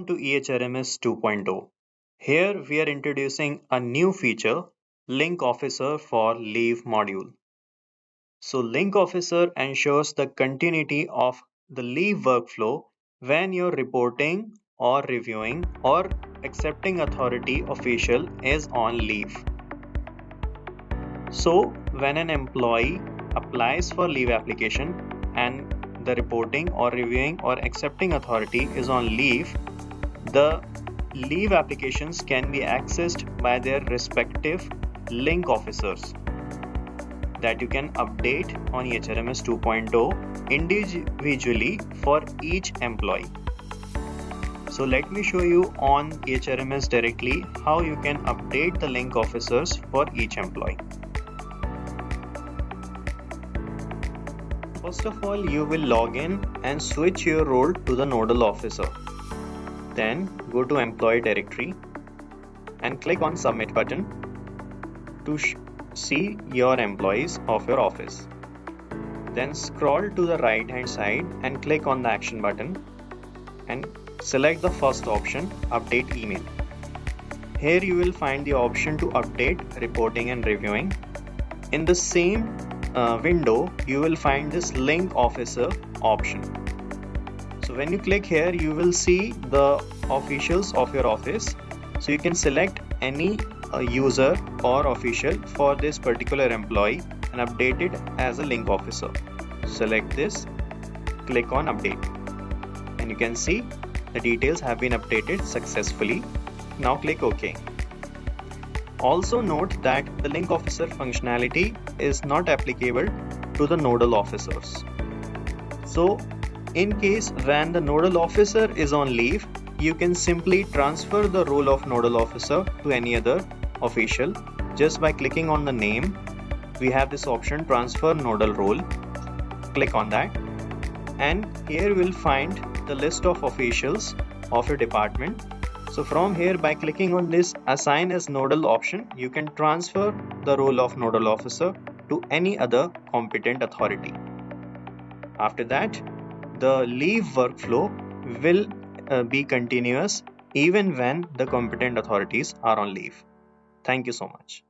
To e-HRMS 2.0. Here we are introducing a new feature, Link Officer for Leave module. So Link Officer ensures the continuity of the leave workflow when you're reporting or reviewing or accepting authority official is on leave. So when an employee applies for leave application and the reporting or reviewing or accepting authority is on leave, the leave applications can be accessed by their respective link officers that you can update on e-HRMS 2.0 individually for each employee. So let me show you on e-HRMS directly how you can update the link officers for each employee. First of all, you will log in and switch your role to the Nodal Officer. Then go to Employee Directory and click on Submit button to see your employees of your office. Then scroll to the right hand side and click on the Action button and select the first option, Update Email. Here you will find the option to update reporting and reviewing. In the same window, you will find this Link Officer option. So when you click here, you will see the officials of your office. So you can select any user or official for this particular employee and update it as a link officer. Select this, click on update, and you can see the details have been updated successfully. Now click OK. Also note that the link officer functionality is not applicable to the nodal officers. So in case when the nodal officer is on leave, you can simply transfer the role of nodal officer to any other official just by clicking on the name. We have this option, transfer nodal role. Click on that, and here you will find the list of officials of your department. So from here, by clicking on this assign as nodal option, you can transfer the role of nodal officer to any other competent authority. After that, the leave workflow will be continuous even when the competent authorities are on leave. Thank you so much.